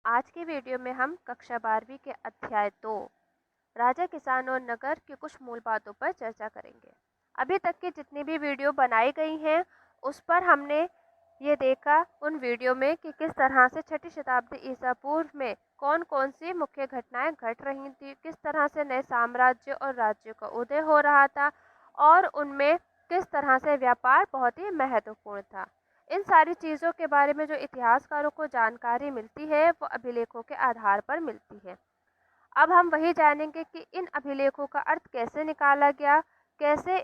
आज की वीडियो में हम कक्षा 12वीं के अध्याय 2 राजा किसान और नगर की कुछ मूल बातों पर चर्चा करेंगे। अभी तक की जितनी भी वीडियो बनाई गई हैं उस पर हमने ये देखा उन वीडियो में कि किस तरह से छठी शताब्दी ईसा पूर्व में कौन कौन सी मुख्य घटनाएं घट रही थी, किस तरह से नए साम्राज्य और राज्यों का उदय हो रहा था और उनमें किस तरह से व्यापार बहुत ही महत्वपूर्ण था। इन सारी चीज़ों के बारे में जो इतिहासकारों को जानकारी मिलती है वो अभिलेखों के आधार पर मिलती है। अब हम वही जानेंगे कि इन अभिलेखों का अर्थ कैसे निकाला गया, कैसे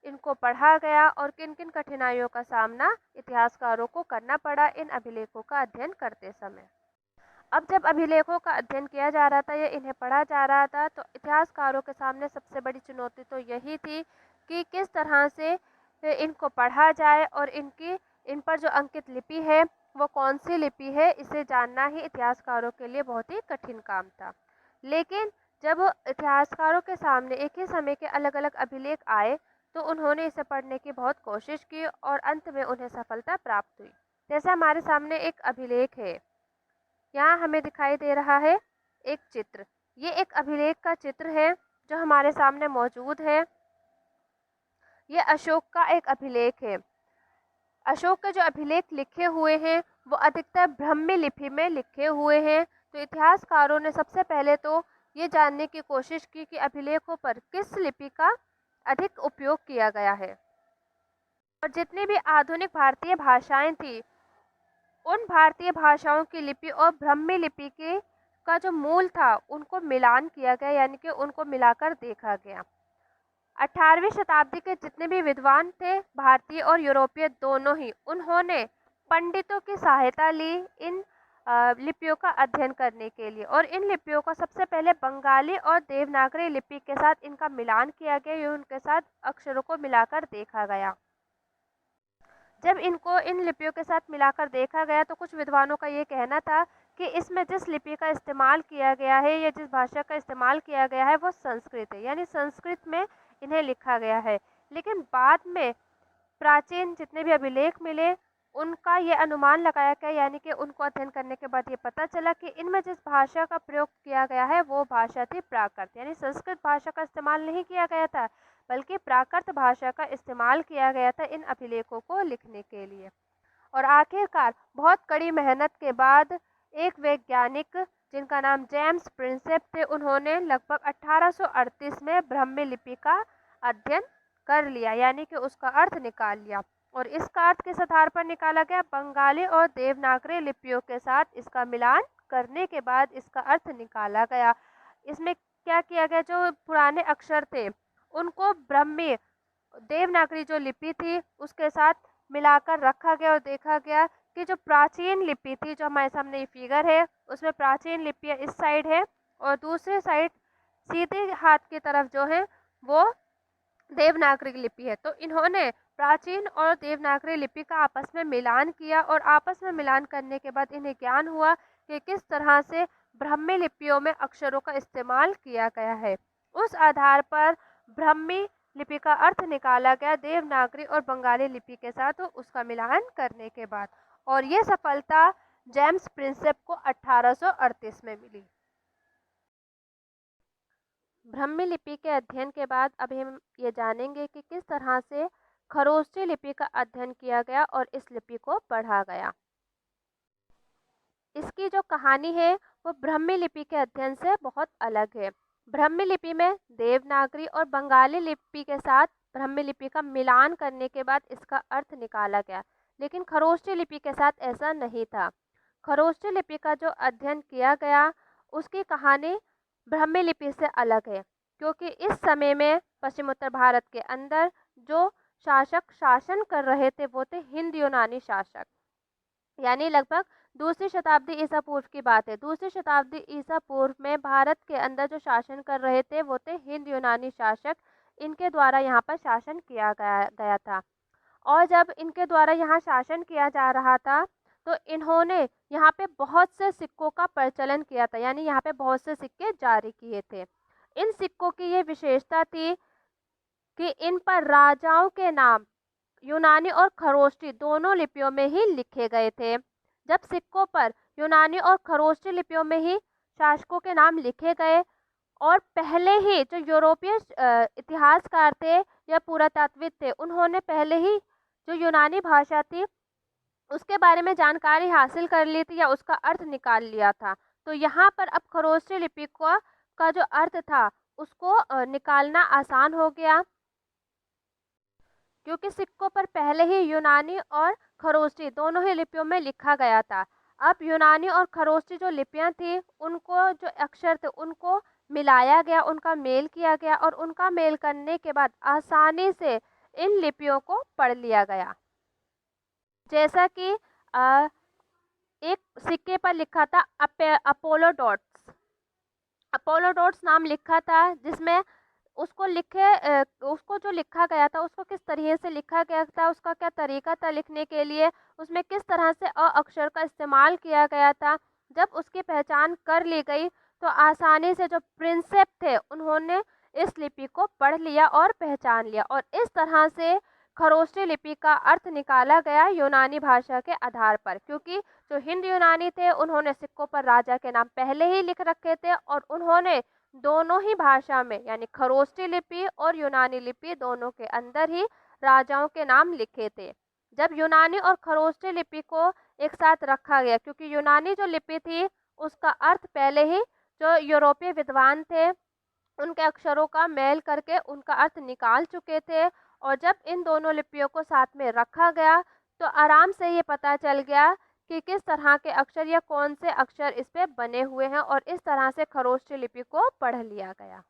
इनको पढ़ा गया और किन किन कठिनाइयों का सामना इतिहासकारों को करना पड़ा इन अभिलेखों का अध्ययन करते समय। अब जब अभिलेखों का अध्ययन किया जा रहा था या इन्हें पढ़ा जा रहा था तो इतिहासकारों के सामने सबसे बड़ी चुनौती तो यही थी कि किस तरह से इनको पढ़ा जाए और इन पर जो अंकित लिपि है वो कौन सी लिपि है, इसे जानना ही इतिहासकारों के लिए बहुत ही कठिन काम था। लेकिन जब इतिहासकारों के सामने एक ही समय के अलग अलग अभिलेख आए तो उन्होंने इसे पढ़ने की बहुत कोशिश की और अंत में उन्हें सफलता प्राप्त हुई। जैसे हमारे सामने एक अभिलेख है, यहाँ हमें दिखाई दे रहा है एक चित्र। ये एक अभिलेख का चित्र है जो हमारे सामने मौजूद है। ये अशोक का एक अभिलेख है। अशोक के जो अभिलेख लिखे हुए हैं वो अधिकतर ब्राह्मी लिपि में लिखे हुए हैं। तो इतिहासकारों ने सबसे पहले तो ये जानने की कोशिश की कि अभिलेखों पर किस लिपि का अधिक उपयोग किया गया है और जितनी भी आधुनिक भारतीय भाषाएं थी उन भारतीय भाषाओं की लिपि और ब्राह्मी लिपि के का जो मूल था उनको मिलान किया गया, यानी कि उनको मिलाकर देखा गया। 18वीं शताब्दी के जितने भी विद्वान थे, भारतीय और यूरोपीय दोनों ही, उन्होंने पंडितों की सहायता ली इन लिपियों का अध्ययन करने के लिए और इन लिपियों का सबसे पहले बंगाली और देवनागरी लिपि के साथ इनका मिलान किया गया या उनके साथ अक्षरों को मिलाकर देखा गया। जब इनको इन लिपियों के साथ मिलाकर देखा गया तो कुछ विद्वानों का ये कहना था कि इसमें जिस लिपि का इस्तेमाल किया गया है या जिस भाषा का इस्तेमाल किया गया है वो संस्कृत है, यानी संस्कृत में इन्हें लिखा गया है। लेकिन बाद में प्राचीन जितने भी अभिलेख मिले उनका ये अनुमान लगाया गया, यानी कि उनको अध्ययन करने के बाद ये पता चला कि इनमें जिस भाषा का प्रयोग किया गया है वो भाषा थी प्राकृत, यानी संस्कृत भाषा का इस्तेमाल नहीं किया गया था बल्कि प्राकृत भाषा का इस्तेमाल किया गया था इन अभिलेखों को लिखने के लिए। और आखिरकार बहुत कड़ी मेहनत के बाद एक वैज्ञानिक जिनका नाम जेम्स प्रिंसेप थे, उन्होंने लगभग 1838 में ब्राह्मी लिपि का अध्ययन कर लिया, यानी कि उसका अर्थ निकाल लिया। और इसका अर्थ किस आधार पर निकाला गया? बंगाली और देवनागरी लिपियों के साथ इसका मिलान करने के बाद इसका अर्थ निकाला गया। इसमें क्या किया गया, जो पुराने अक्षर थे उनको ब्राह्मी देवनागरी जो लिपि थी उसके साथ मिलाकर रखा गया और देखा गया कि जो प्राचीन लिपि थी, जो हमारे सामने ये फिगर है उसमें प्राचीन लिपि इस साइड है और दूसरे साइड सीधे हाथ की तरफ जो है वो देवनागरी लिपि है। तो इन्होंने प्राचीन और देवनागरी लिपि का आपस में मिलान किया और आपस में मिलान करने के बाद इन्हें ज्ञान हुआ कि किस तरह से ब्राह्मी लिपियों में अक्षरों का इस्तेमाल किया गया है। उस आधार पर ब्राह्मी लिपि का अर्थ निकाला गया देवनागरी और बंगाली लिपि के साथ उसका मिलान करने के बाद, और ये सफलता जेम्स प्रिंसेप को 1838 में मिली। ब्राह्मी लिपि के अध्ययन के बाद अब हम ये जानेंगे कि किस तरह से खरोष्ठी लिपि का अध्ययन किया गया और इस लिपि को पढ़ा गया। इसकी जो कहानी है वो ब्राह्मी लिपि के अध्ययन से बहुत अलग है। ब्राह्मी लिपि में देवनागरी और बंगाली लिपि के साथ ब्राह्मी लिपि का मिलान करने के बाद इसका अर्थ निकाला गया, लेकिन खरोष्ठी लिपि के साथ ऐसा नहीं था। खरोष्ठी लिपि का जो अध्ययन किया गया उसकी कहानी ब्राह्मी लिपि से अलग है, क्योंकि इस समय में पश्चिम उत्तर भारत के अंदर जो शासक शासन कर रहे थे वो थे हिंद यूनानी शासक, यानी लगभग दूसरी शताब्दी ईसा पूर्व की बात है। दूसरी शताब्दी ईसा पूर्व में भारत के अंदर जो शासन कर रहे थे वो थे हिंद यूनानी शासक। इनके द्वारा यहाँ पर शासन किया गया था और जब इनके द्वारा यहाँ शासन किया जा रहा था तो इन्होंने यहाँ पे बहुत से सिक्कों का प्रचलन किया था, यानी यहाँ पे बहुत से सिक्के जारी किए थे। इन सिक्कों की ये विशेषता थी कि इन पर राजाओं के नाम यूनानी और खरोष्ठी दोनों लिपियों में ही लिखे गए थे। जब सिक्कों पर यूनानी और खरोष्टी लिपियों में ही शासकों के नाम लिखे गए और पहले ही जो यूरोपीय इतिहासकार थे या पुरातात्विक थे, उन्होंने पहले ही जो यूनानी भाषा थी उसके बारे में जानकारी हासिल कर ली थी या उसका अर्थ निकाल लिया था। तो यहाँ पर अब खरोष्टी लिपि का जो अर्थ था उसको निकालना आसान हो गया, क्योंकि सिक्कों पर पहले ही यूनानी और खरोष्टी दोनों ही लिपियों में लिखा गया था। अब यूनानी और खरोष्टी जो लिपियां थी उनको जो अक्षर थे उनको मिलाया गया, उनका मेल किया गया और उनका मेल करने के बाद आसानी से इन लिपियों को पढ़ लिया गया। जैसा कि एक सिक्के पर लिखा था अपोलोडोट्स नाम लिखा था, जिसमें उसको जो लिखा गया था उसको किस तरीके से लिखा गया था, उसका क्या तरीका था लिखने के लिए, उसमें किस तरह से अ अक्षर का इस्तेमाल किया गया था। जब उसकी पहचान कर ली गई तो आसानी से जो प्रिंसेप थे उन्होंने इस लिपि को पढ़ लिया और पहचान लिया और इस तरह से खरोष्टी लिपि का अर्थ निकाला गया यूनानी भाषा के आधार पर, क्योंकि जो हिंद यूनानी थे उन्होंने सिक्कों पर राजा के नाम पहले ही लिख रखे थे और उन्होंने दोनों ही भाषा में यानी खरोष्टी लिपि और यूनानी लिपि दोनों के अंदर ही राजाओं के नाम लिखे थे। जब यूनानी और खरोष्टी लिपि को एक साथ रखा गया, क्योंकि यूनानी जो लिपि थी उसका अर्थ पहले ही जो यूरोपीय विद्वान थे उनके अक्षरों का मेल करके उनका अर्थ निकाल चुके थे और जब इन दोनों लिपियों को साथ में रखा गया तो आराम से ये पता चल गया कि किस तरह के अक्षर या कौन से अक्षर इस पे बने हुए हैं और इस तरह से खरोष्टी लिपि को पढ़ लिया गया।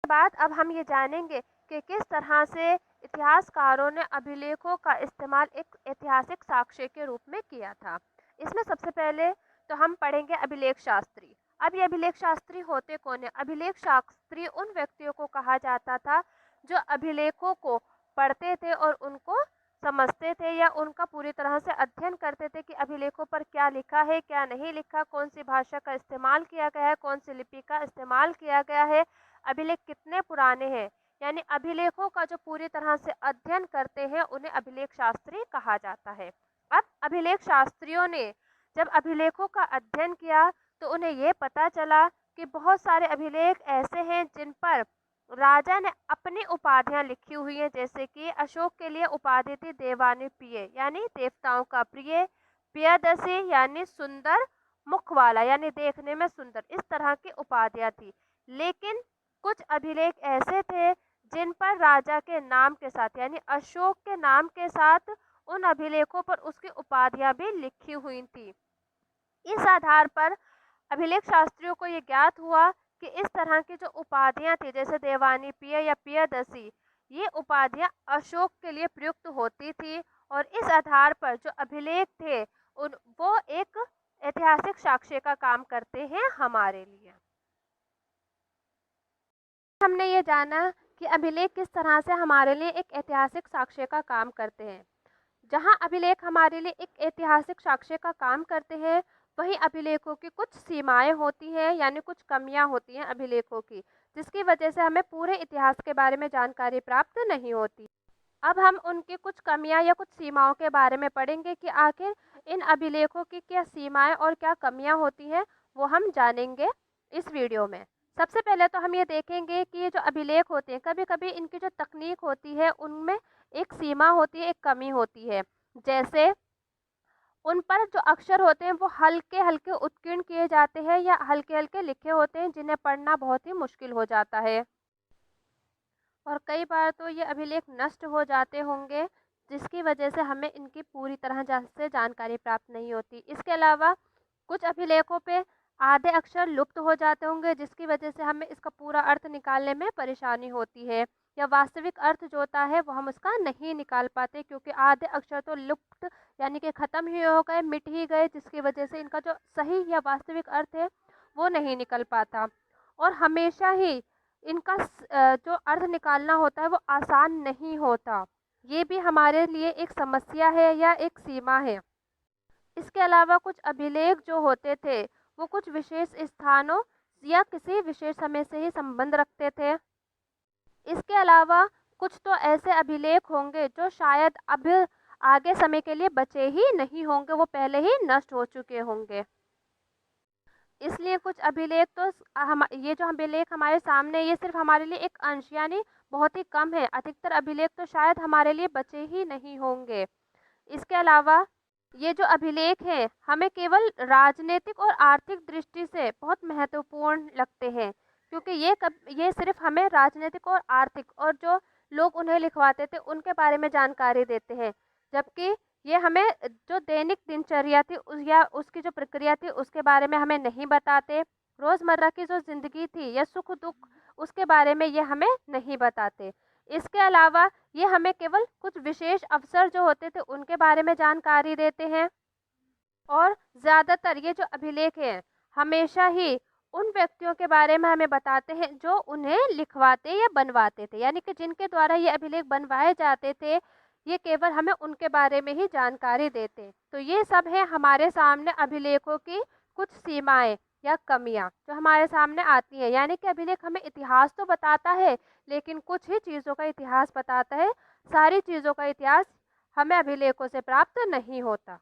बाद अब हम ये जानेंगे कि किस तरह से इतिहासकारों ने अभिलेखों का इस्तेमाल एक ऐतिहासिक साक्ष्य के रूप में किया था। इसमें सबसे पहले तो हम पढ़ेंगे अभिलेख शास्त्री। अब ये अभिलेख शास्त्री होते कौन है? अभिलेख शास्त्री उन व्यक्तियों को कहा जाता था जो अभिलेखों को पढ़ते थे और उनको समझते थे या उनका पूरी तरह से अध्ययन करते थे कि अभिलेखों पर क्या लिखा है, क्या नहीं लिखा, कौन सी भाषा का इस्तेमाल किया गया है, कौन सी लिपि का इस्तेमाल किया गया है, अभिलेख कितने पुराने हैं। यानी अभिलेखों का जो पूरी तरह से अध्ययन करते हैं उन्हें अभिलेख शास्त्री कहा जाता है। अब अभिलेख शास्त्रियों ने जब अभिलेखों का अध्ययन किया तो उन्हें ये पता चला कि बहुत सारे अभिलेख ऐसे हैं जिन पर राजा ने अपनी उपाधियां लिखी हुई हैं, जैसे कि अशोक के लिए उपाधि थी देवानुप्रिय यानी देवताओं का प्रिय, प्रियदर्शी यानी सुंदर मुख वाला यानी देखने में सुंदर, इस तरह की उपाधियां थी। लेकिन कुछ अभिलेख ऐसे थे जिन पर राजा के नाम के साथ यानी अशोक के नाम के साथ उन अभिलेखों पर उसकी उपाधियां भी लिखी हुई थी। इस आधार पर अभिलेख शास्त्रियों को ये ज्ञात हुआ कि इस तरह की जो उपाधियां थी जैसे देवानी प्रिय या प्रियदर्शी, ये उपाधियां अशोक के लिए प्रयुक्त होती थी और इस आधार पर जो अभिलेख थे वो एक ऐतिहासिक साक्ष्य का काम करते हैं हमारे लिए। हमने ये जाना कि अभिलेख किस तरह से हमारे लिए एक ऐतिहासिक साक्ष्य का काम करते हैं। जहां अभिलेख हमारे लिए एक ऐतिहासिक साक्ष्य का काम करते हैं वहीं अभिलेखों की कुछ सीमाएं होती हैं यानी कुछ कमियां होती हैं अभिलेखों की, जिसकी वजह से हमें पूरे इतिहास के बारे में जानकारी प्राप्त नहीं होती। अब हम उनकी कुछ कमियां या कुछ सीमाओं के बारे में पढ़ेंगे कि आखिर इन अभिलेखों की क्या सीमाएं और क्या कमियां होती हैं, वो हम जानेंगे इस वीडियो में। सबसे पहले तो हम ये देखेंगे कि ये जो अभिलेख होते हैं कभी कभी इनकी जो तकनीक होती है उनमें एक सीमा होती है, एक कमी होती है। जैसे उन पर जो अक्षर होते हैं वो हल्के हल्के उत्कीर्ण किए जाते हैं या हल्के हल्के लिखे होते हैं जिन्हें पढ़ना बहुत ही मुश्किल हो जाता है और कई बार तो ये अभिलेख नष्ट हो जाते होंगे जिसकी वजह से हमें इनकी पूरी तरह से जानकारी प्राप्त नहीं होती। इसके अलावा कुछ अभिलेखों पे आधे अक्षर लुप्त हो जाते होंगे जिसकी वजह से हमें इसका पूरा अर्थ निकालने में परेशानी होती है या वास्तविक अर्थ जो होता है वो हम उसका नहीं निकाल पाते क्योंकि आधे अक्षर तो लुप्त यानी कि ख़त्म ही हो गए, मिट ही गए, जिसकी वजह से इनका जो सही या वास्तविक अर्थ है वो नहीं निकल पाता। और हमेशा ही इनका जो अर्थ निकालना होता है वो आसान नहीं होता, ये भी हमारे लिए एक समस्या है या एक सीमा है। इसके अलावा कुछ अभिलेख जो होते थे वो कुछ विशेष स्थानों या किसी विशेष समय से ही संबंध रखते थे। इसके अलावा कुछ तो ऐसे अभिलेख होंगे जो शायद आगे समय के लिए बचे ही नहीं होंगे, वो पहले ही नष्ट हो चुके होंगे। इसलिए कुछ अभिलेख तो ये जो अभिलेख हमारे सामने, ये सिर्फ हमारे लिए एक अंश यानी बहुत ही कम है। अधिकतर अभिलेख तो शायद हमारे लिए बचे ही नहीं होंगे। इसके अलावा ये जो अभिलेख हैं हमें केवल राजनीतिक और आर्थिक दृष्टि से बहुत महत्वपूर्ण लगते हैं, क्योंकि ये सिर्फ हमें राजनीतिक और आर्थिक और जो लोग उन्हें लिखवाते थे उनके बारे में जानकारी देते हैं, जबकि ये हमें जो दैनिक दिनचर्या थी या उसकी जो प्रक्रिया थी उसके बारे में हमें नहीं बताते। रोज़मर्रा की जो ज़िंदगी थी या सुख दुख उसके बारे में ये हमें नहीं बताते। इसके अलावा ये हमें केवल कुछ विशेष अवसर जो होते थे उनके बारे में जानकारी देते हैं, और ज़्यादातर ये जो अभिलेख हैं हमेशा ही उन व्यक्तियों के बारे में हमें बताते हैं जो उन्हें लिखवाते या बनवाते थे, यानी कि जिनके द्वारा ये अभिलेख बनवाए जाते थे, ये केवल हमें उनके बारे में ही जानकारी देते हैं। तो ये सब है हमारे सामने अभिलेखों की कुछ सीमाएं या कमियां जो हमारे सामने आती हैं। यानी कि अभिलेख हमें इतिहास तो बताता है, लेकिन कुछ ही चीज़ों का इतिहास बताता है, सारी चीज़ों का इतिहास हमें अभिलेखों से प्राप्त नहीं होता।